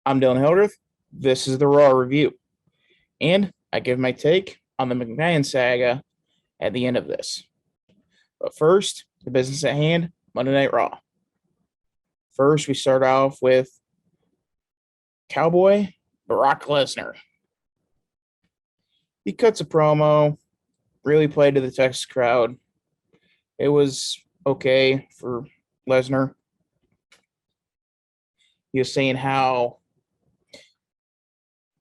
I'm Dylan Hildreth. This is the Raw Review, and I give my take on the McMahon saga at the end of this. But first, the business at hand, Monday Night Raw. First, we start off with Cowboy Brock Lesnar. He cuts a promo, really played to the Texas crowd. It was okay for Lesnar. He was saying how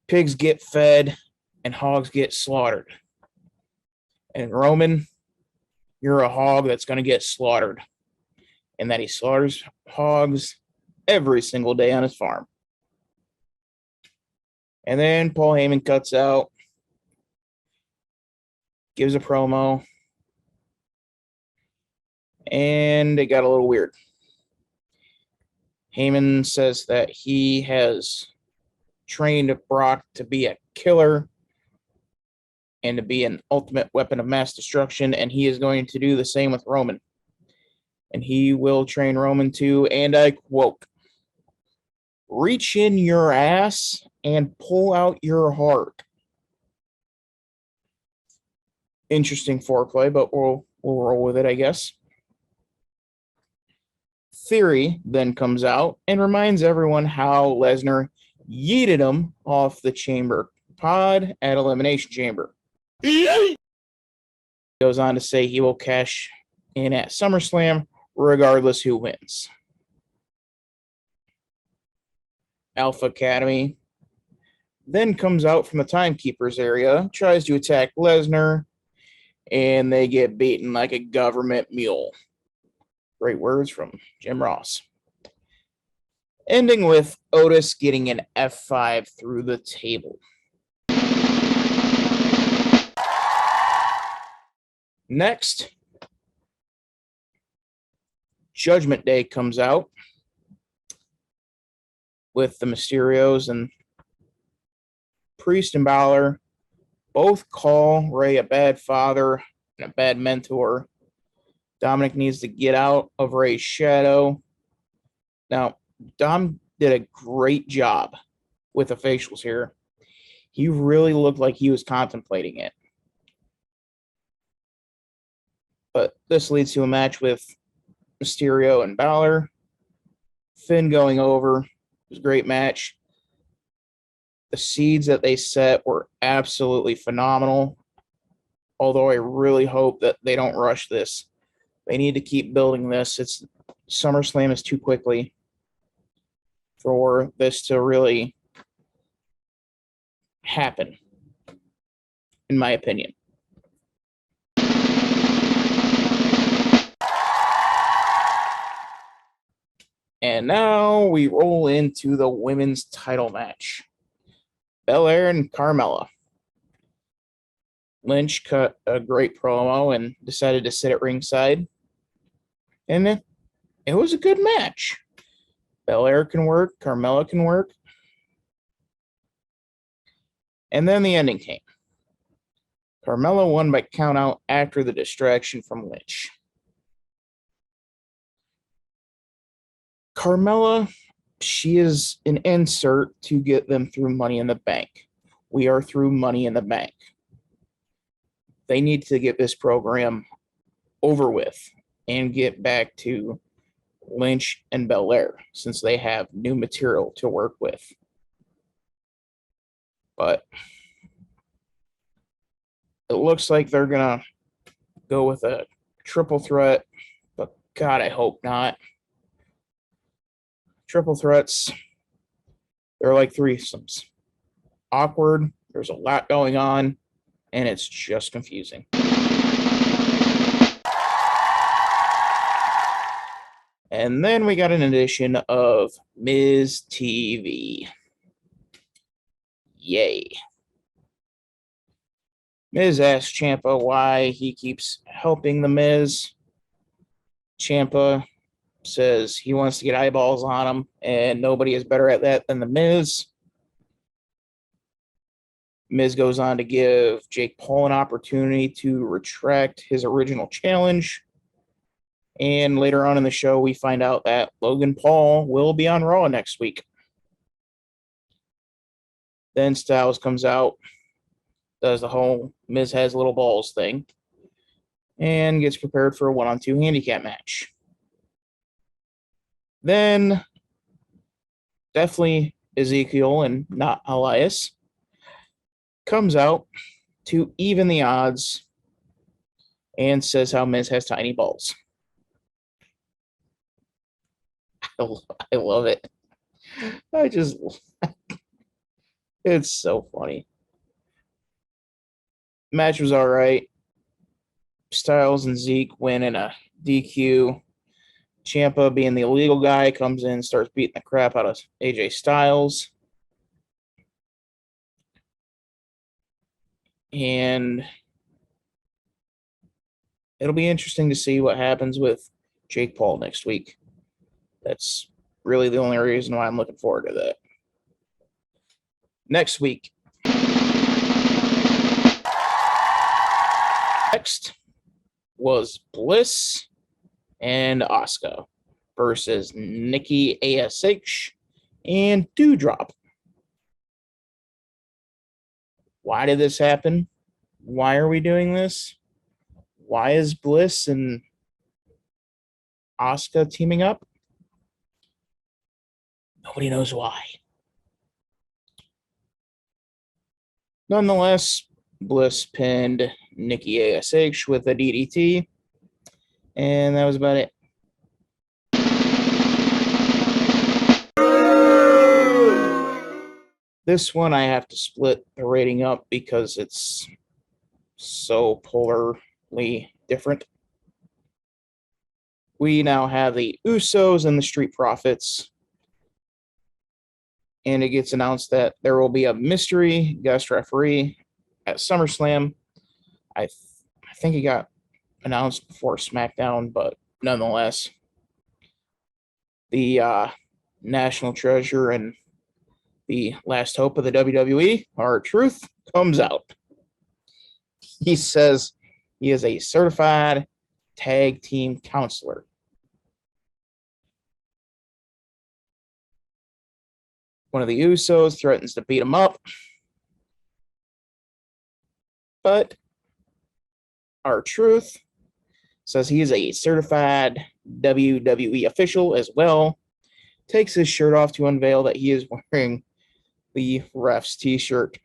pigs get fed and hogs get slaughtered. And Roman, you're a hog that's going to get slaughtered. And that he slaughters hogs every single day on his farm. And then Paul Heyman cuts out, gives a promo, and it got a little weird. Heyman says that he has trained Brock to be a killer and to be an ultimate weapon of mass destruction, and he is going to do the same with Roman. And he will train Roman to, and I quote, reach in your ass and pull out your heart. Interesting foreplay, but we'll roll with it, I guess. Theory then comes out and reminds everyone how Lesnar yeeted him off the chamber pod at Elimination Chamber. Goes on to say he will cash in at SummerSlam regardless who wins. Alpha Academy then comes out from the Timekeepers area, tries to attack Lesnar, and they get beaten like a government mule. Great words from Jim Ross. Ending with Otis getting an F5 through the table. Next, Judgment Day comes out with the Mysterios, and Priest and Balor both call Rey a bad father and a bad mentor. Dominic needs to get out of Rey's shadow. Now, Dom did a great job with the facials here. He really looked like he was contemplating it. But this leads to a match with Mysterio and Balor. Finn going over. It was a great match. The seeds that they set were absolutely phenomenal. Although I really hope that they don't rush this. They need to keep building this. SummerSlam is too quickly for this to really happen, in my opinion. And now we roll into the women's title match. Belair and Carmella. Lynch cut a great promo and decided to sit at ringside. And it was a good match. Belair can work. Carmella can work. And then the ending came. Carmella won by countout after the distraction from Lynch. Carmella, she is an insert to get them through Money in the Bank. We are through Money in the Bank. They need to get this program over with and get back to Lynch and Belair since they have new material to work with. But it looks like they're going to go with a triple threat, but God, I hope not. Triple threats, they're like threesomes. Awkward, there's a lot going on, and it's just confusing. And then we got an edition of Miz TV. Yay. Miz asks Ciampa why he keeps helping the Miz. Ciampa says he wants to get eyeballs on him, and nobody is better at that than the Miz. Miz goes on to give Jake Paul an opportunity to retract his original challenge. And later on in the show, we find out that Logan Paul will be on Raw next week. Then Styles comes out, does the whole Miz has little balls thing, and gets prepared for a 1-on-2 handicap match. Then, definitely Ezekiel and not Elias comes out to even the odds and says how Miz has tiny balls. I love it. It's so funny. Match was all right. Styles and Zeke win in a DQ. Ciampa, being the illegal guy, comes in, starts beating the crap out of AJ Styles. And it'll be interesting to see what happens with Jake Paul next week. That's really the only reason why I'm looking forward to that. Next week. Next was Bliss and Asuka versus Nikki ASH and Doudrop. Why did this happen? Why are we doing this? Why is Bliss and Asuka teaming up? Nobody knows why. Nonetheless, Bliss pinned Nikki ASH with a DDT, and that was about it. This one I have to split the rating up because it's so polarly different. We now have the Usos and the Street Profits, and it gets announced that there will be a mystery guest referee at SummerSlam. I think it got announced before SmackDown, but nonetheless, the national treasure and the last hope of the WWE, R-Truth, comes out. He says he is a certified tag team counselor. One of the Usos threatens to beat him up, but R-Truth says he is a certified WWE official as well, takes his shirt off to unveil that he is wearing the ref's t-shirt.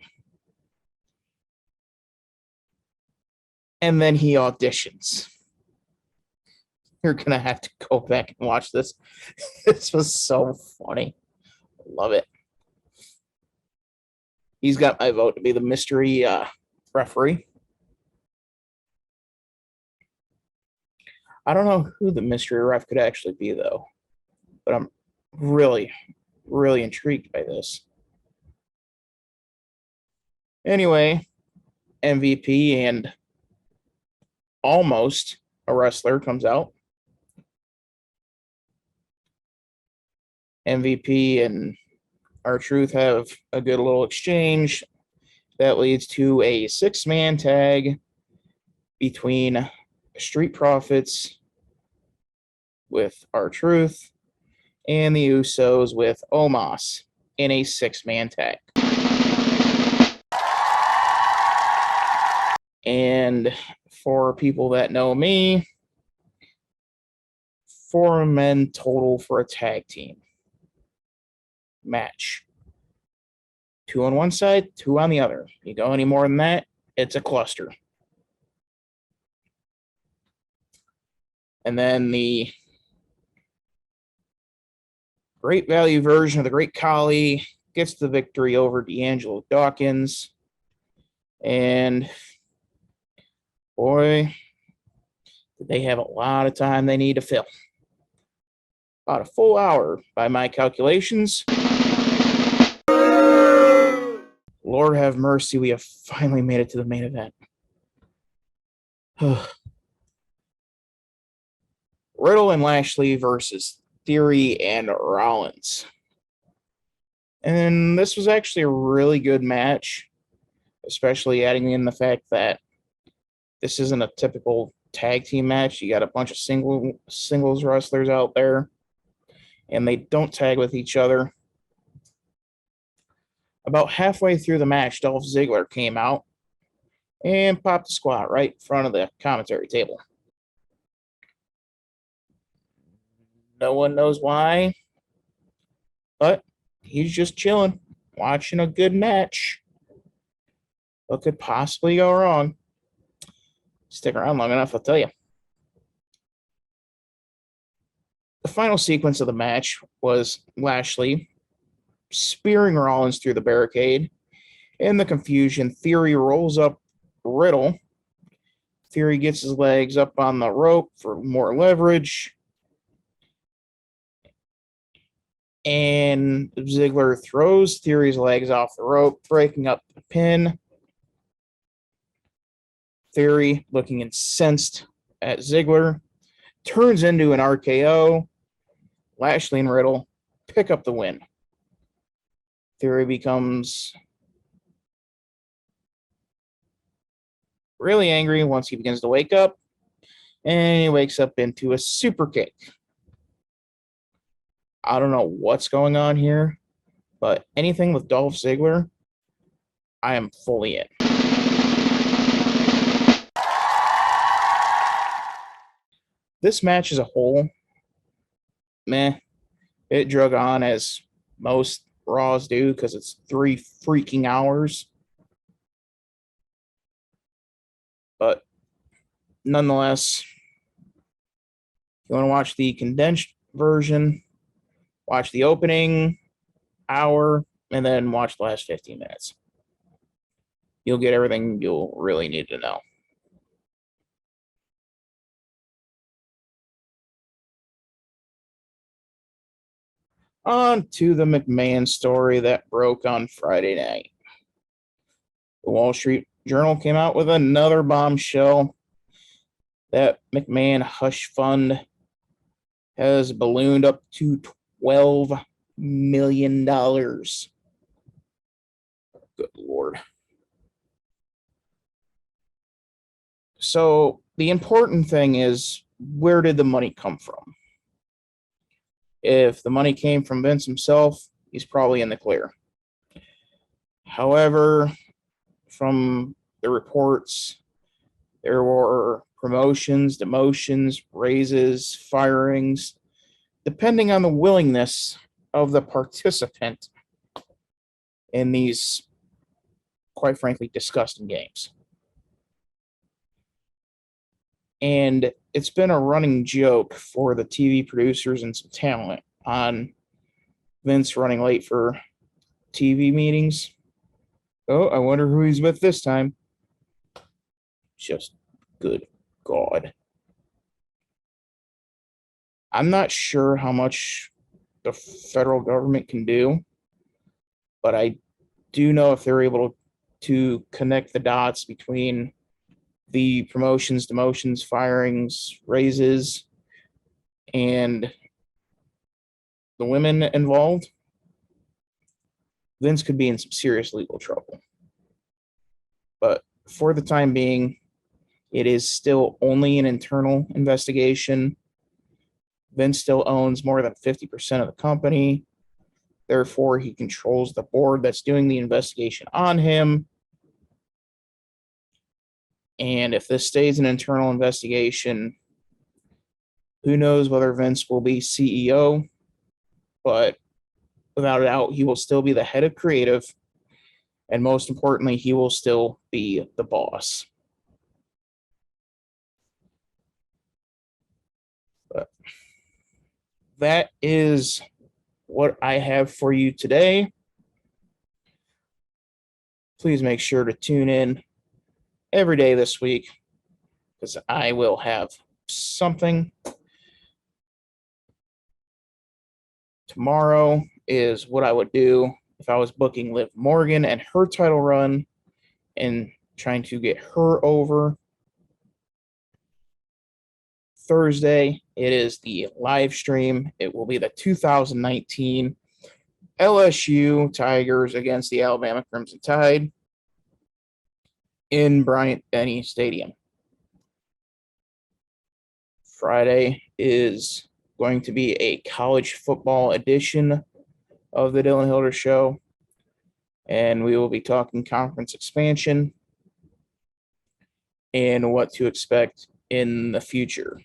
And then he auditions. You're going to have to go back and watch this. This was so funny. Love it. He's got my vote to be the mystery referee. I don't know who the mystery ref could actually be, though. But I'm really, really intrigued by this. Anyway, MVP and almost a wrestler comes out. MVP and R-Truth have a good little exchange that leads to a 6-man tag between Street Profits with R-Truth and the Usos with Omos in a 6-man tag. And for people that know me, 4 men total for a tag team match. 2 on one side, 2 on the other. You go any more than that, it's a cluster. And then the Great Value version of the Great Khali gets the victory over D'Angelo Dawkins. And boy, they have a lot of time they need to fill. About a full hour by my calculations. Lord have mercy, we have finally made it to the main event. Riddle and Lashley versus Theory and Rollins. And this was actually a really good match, especially adding in the fact that this isn't a typical tag team match. You got a bunch of singles wrestlers out there, and they don't tag with each other. About halfway through the match, Dolph Ziggler came out and popped a squat right in front of the commentary table. No one knows why, but he's just chilling, watching a good match. What could possibly go wrong? Stick around long enough, I'll tell you. The final sequence of the match was Lashley spearing Rollins through the barricade. In the confusion, Theory rolls up Riddle. Theory gets his legs up on the rope for more leverage. And Ziggler throws Theory's legs off the rope, breaking up the pin. Theory, looking incensed at Ziggler, turns into an RKO. Lashley and Riddle pick up the win. Theory becomes really angry once he begins to wake up, and he wakes up into a super kick. I don't know what's going on here, but anything with Dolph Ziggler, I am fully in. This match as a whole, meh. It drug on as most Raws do because it's 3 freaking hours. But nonetheless, if you want to watch the condensed version, watch the opening hour and then watch the last 15 minutes. You'll get everything you'll really need to know. On to the McMahon story that broke on Friday night. The Wall Street Journal came out with another bombshell that McMahon hush fund has ballooned up to $12 million. Good Lord. So the important thing is, where did the money come from? If the money came from Vince himself, he's probably in the clear. However, from the reports, there were promotions, demotions, raises, firings, depending on the willingness of the participant in these, quite frankly, disgusting games. And it's been a running joke for the TV producers and some talent on Vince running late for TV meetings. Oh, I wonder who he's with this time. Just good God. I'm not sure how much the federal government can do, but I do know if they're able to connect the dots between the promotions, demotions, firings, raises, and the women involved, Vince could be in some serious legal trouble. But for the time being, it is still only an internal investigation. Vince still owns more than 50% of the company. Therefore, he controls the board that's doing the investigation on him. And if this stays an internal investigation, who knows whether Vince will be CEO, but without a doubt, he will still be the head of creative. And most importantly, he will still be the boss. But that is what I have for you today. Please make sure to tune in every day this week because I will have something. Tomorrow is what I would do if I was booking Liv Morgan and her title run and trying to get her over. Thursday, it is the live stream. It will be the 2019 LSU Tigers against the Alabama Crimson Tide in Bryant-Denny Stadium. Friday is going to be a college football edition of the Dylan Hilder Show. and we will be talking conference expansion and what to expect in the future.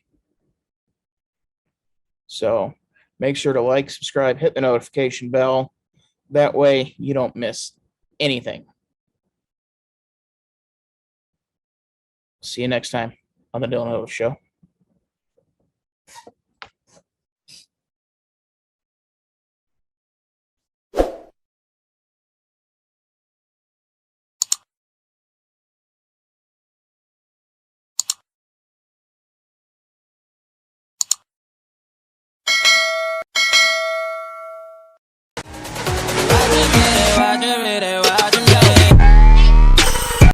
So make sure to like, subscribe, hit the notification bell. That way you don't miss anything. See you next time on the Dylan Otis Show.